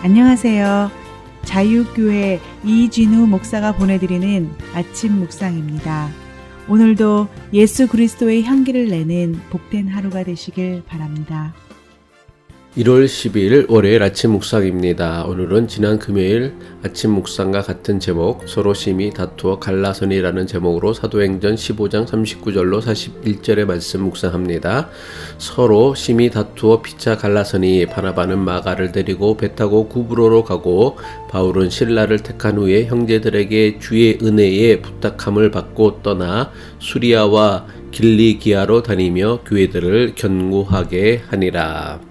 안녕하세요. 자유교회 이진우 목사가 보내드리는 아침 묵상입니다. 오늘도 예수 그리스도의 향기를 내는 복된 하루가 되시길 바랍니다. 1월 12일 월요일 아침 묵상입니다. 오늘은 지난 금요일 아침 묵상과 같은 제목 서로 심히 다투어 갈라서니라는 제목으로 사도행전 15장 39절로 41절의 말씀 묵상합니다. 서로 심히 다투어 피차 갈라서니 바나바는 마가를 데리고 배 타고 구브로로 가고 바울은 실라를 택한 후에 형제들에게 주의 은혜에 부탁함을 받고 떠나 수리아와 길리기아로 다니며 교회들을 견고하게 하니라.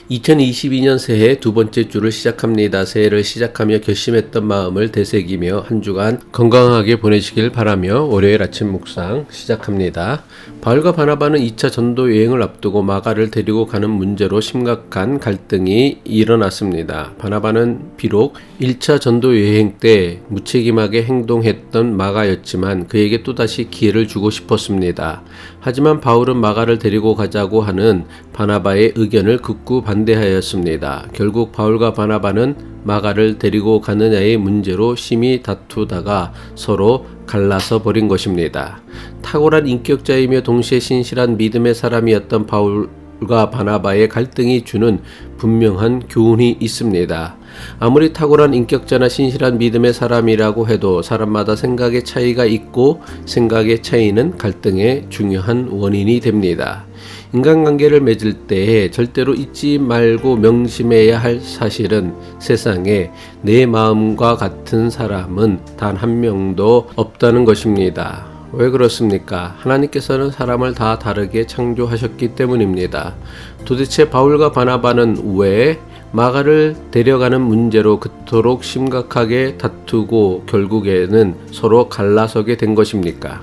2022년 새해 두 번째 주를 시작합니다. 새해를 시작하며 결심했던 마음을 되새기며 한 주간 건강하게 보내시길 바라며 월요일 아침 묵상 시작합니다. 바울과 바나바는 2차 전도 여행을 앞두고 마가를 데리고 가는 문제로 심각한 갈등이 일어났습니다. 바나바는 비록 1차 전도 여행 때 무책임하게 행동했던 마가였지만 그에게 또다시 기회를 주고 싶었습니다. 하지만 바울은 마가를 데리고 가자고 하는 바나바의 의견을 극구 반대하였습니다. 결국 바울과 바나바는 마가를 데리고 가느냐의 문제로 심히 다투다가 서로 갈라서 버린 것입니다. 탁월한 인격자이며 동시에 신실한 믿음의 사람이었던 바울과 바나바의 갈등이 주는 분명한 교훈이 있습니다. 아무리 탁월한 인격자나 신실한 믿음의 사람이라고 해도 사람마다 생각의 차이가 있고 생각의 차이는 갈등의 중요한 원인이 됩니다. 인간관계를 맺을 때 절대로 잊지 말고 명심해야 할 사실은 세상에 내 마음과 같은 사람은 단 한 명도 없다는 것입니다. 왜 그렇습니까? 하나님께서는 사람을 다 다르게 창조하셨기 때문입니다. 도대체 바울과 바나바는 왜 마가를 데려가는 문제로 그토록 심각하게 다투고 결국에는 서로 갈라서게 된 것입니까?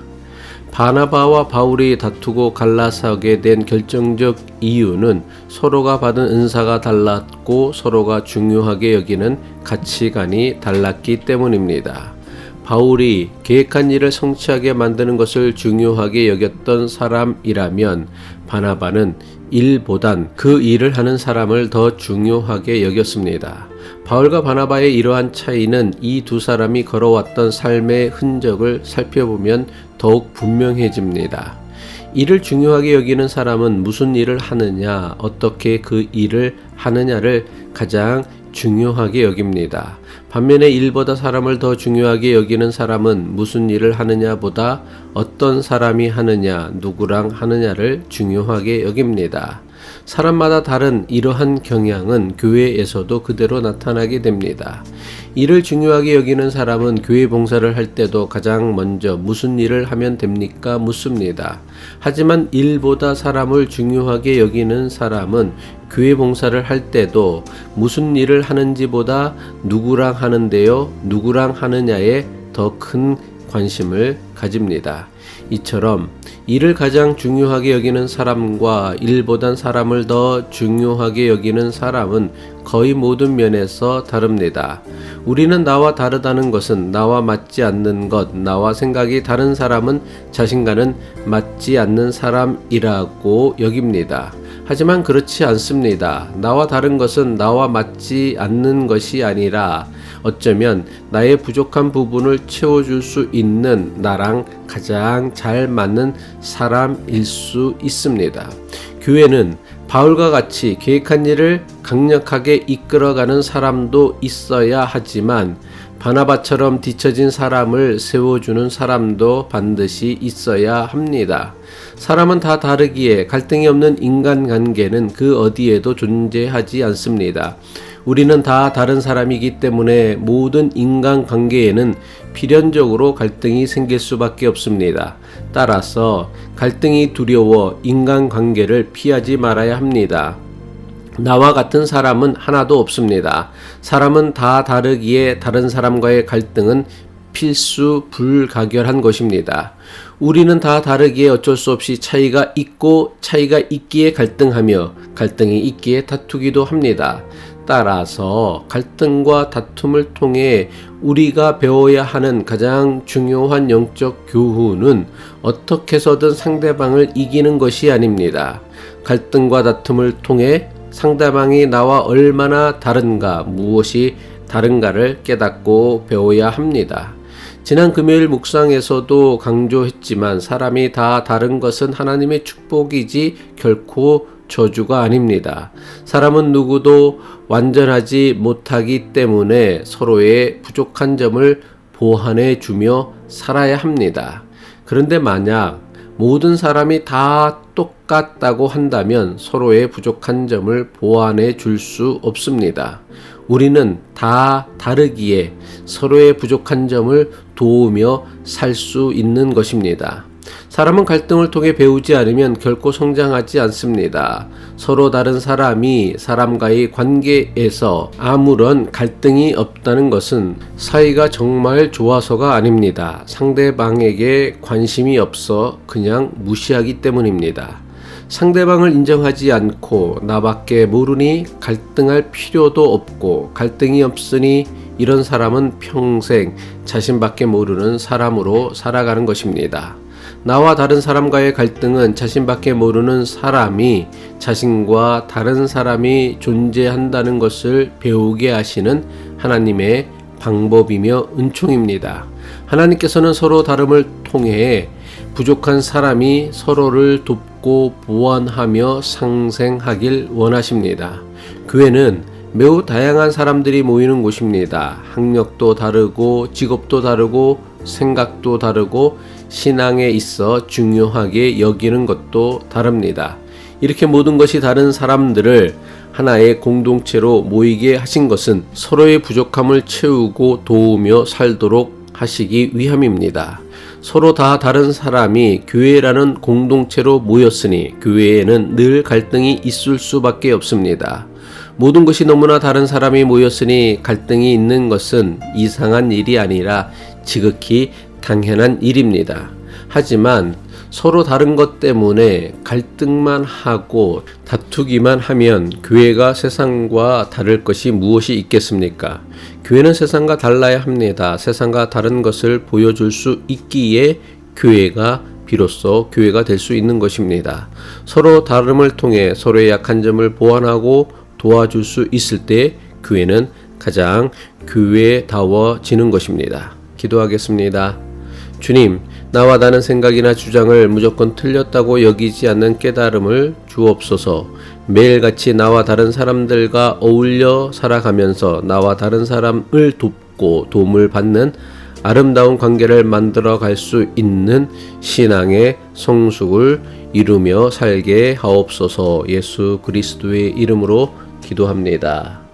바나바와 바울이 다투고 갈라서게 된 결정적 이유는 서로가 받은 은사가 달랐고 서로가 중요하게 여기는 가치관이 달랐기 때문입니다. 바울이 계획한 일을 성취하게 만드는 것을 중요하게 여겼던 사람이라면 바나바는 일보단 그 일을 하는 사람을 더 중요하게 여겼습니다. 바울과 바나바의 이러한 차이는 이 두 사람이 걸어왔던 삶의 흔적을 살펴보면 더욱 분명해집니다. 일을 중요하게 여기는 사람은 무슨 일을 하느냐, 어떻게 그 일을 하느냐를 가장 중요하게 여깁니다. 반면에 일보다 사람을 더 중요하게 여기는 사람은 무슨 일을 하느냐보다 어떤 사람이 하느냐, 누구랑 하느냐를 중요하게 여깁니다. 사람마다 다른 이러한 경향은 교회에서도 그대로 나타나게 됩니다. 일을 중요하게 여기는 사람은 교회 봉사를 할 때도 가장 먼저 무슨 일을 하면 됩니까? 묻습니다. 하지만 일보다 사람을 중요하게 여기는 사람은 교회 봉사를 할 때도 무슨 일을 하는지보다 누구랑 하는데요, 누구랑 하느냐에 더 큰 관심을 가집니다. 이처럼 일을 가장 중요하게 여기는 사람과 일보단 사람을 더 중요하게 여기는 사람은 거의 모든 면에서 다릅니다. 우리는 나와 다르다는 것은 나와 맞지 않는 것, 나와 생각이 다른 사람은 자신과는 맞지 않는 사람이라고 여깁니다. 하지만 그렇지 않습니다. 나와 다른 것은 나와 맞지 않는 것이 아니라 어쩌면 나의 부족한 부분을 채워줄 수 있는 나랑 가장 잘 맞는 사람일 수 있습니다. 교회는 바울과 같이 계획한 일을 강력하게 이끌어가는 사람도 있어야 하지만 바나바처럼 뒤처진 사람을 세워주는 사람도 반드시 있어야 합니다. 사람은 다 다르기에 갈등이 없는 인간관계는 그 어디에도 존재하지 않습니다. 우리는 다 다른 사람이기 때문에 모든 인간관계에는 필연적으로 갈등이 생길 수밖에 없습니다. 따라서 갈등이 두려워 인간관계를 피하지 말아야 합니다. 나와 같은 사람은 하나도 없습니다. 사람은 다 다르기에 다른 사람과의 갈등은 필수 불가결한 것입니다. 우리는 다 다르기에 어쩔 수 없이 차이가 있고 차이가 있기에 갈등하며 갈등이 있기에 다투기도 합니다. 따라서 갈등과 다툼을 통해 우리가 배워야 하는 가장 중요한 영적 교훈은 어떻게 해서든 상대방을 이기는 것이 아닙니다. 갈등과 다툼을 통해 상대방이 나와 얼마나 다른가, 무엇이 다른가를 깨닫고 배워야 합니다. 지난 금요일 묵상에서도 강조했지만 사람이 다 다른 것은 하나님의 축복이지 결코 저주가 아닙니다. 사람은 누구도 완전하지 못하기 때문에 서로의 부족한 점을 보완해 주며 살아야 합니다. 그런데 만약 모든 사람이 다 똑같다고 한다면 서로의 부족한 점을 보완해 줄 수 없습니다. 우리는 다 다르기에 서로의 부족한 점을 도우며 살 수 있는 것입니다. 사람은 갈등을 통해 배우지 않으면 결코 성장하지 않습니다. 서로 다른 사람이 사람과의 관계에서 아무런 갈등이 없다는 것은 사이가 정말 좋아서가 아닙니다. 상대방에게 관심이 없어 그냥 무시하기 때문입니다. 상대방을 인정하지 않고 나밖에 모르니 갈등할 필요도 없고 갈등이 없으니 이런 사람은 평생 자신밖에 모르는 사람으로 살아가는 것입니다. 나와 다른 사람과의 갈등은 자신밖에 모르는 사람이 자신과 다른 사람이 존재한다는 것을 배우게 하시는 하나님의 방법이며 은총입니다. 하나님께서는 서로 다름을 통해 부족한 사람이 서로를 돕고 보완하며 상생하길 원하십니다. 교회는 매우 다양한 사람들이 모이는 곳입니다. 학력도 다르고 직업도 다르고 생각도 다르고 신앙에 있어 중요하게 여기는 것도 다릅니다. 이렇게 모든 것이 다른 사람들을 하나의 공동체로 모이게 하신 것은 서로의 부족함을 채우고 도우며 살도록 하시기 위함입니다. 서로 다 다른 사람이 교회라는 공동체로 모였으니 교회에는 늘 갈등이 있을 수밖에 없습니다. 모든 것이 너무나 다른 사람이 모였으니 갈등이 있는 것은 이상한 일이 아니라 지극히 당연한 일입니다. 하지만 서로 다른 것 때문에 갈등만 하고 다투기만 하면 교회가 세상과 다를 것이 무엇이 있겠습니까? 교회는 세상과 달라야 합니다. 세상과 다른 것을 보여줄 수 있기에 교회가 비로소 교회가 될 수 있는 것입니다. 서로 다름을 통해 서로의 약한 점을 보완하고 도와줄 수 있을 때 교회는 가장 교회다워지는 것입니다. 기도하겠습니다. 주님, 나와 다른 생각이나 주장을 무조건 틀렸다고 여기지 않는 깨달음을 주옵소서. 매일같이 나와 다른 사람들과 어울려 살아가면서 나와 다른 사람을 돕고 도움을 받는 아름다운 관계를 만들어 갈 수 있는 신앙의 성숙을 이루며 살게 하옵소서. 예수 그리스도의 이름으로 기도합니다.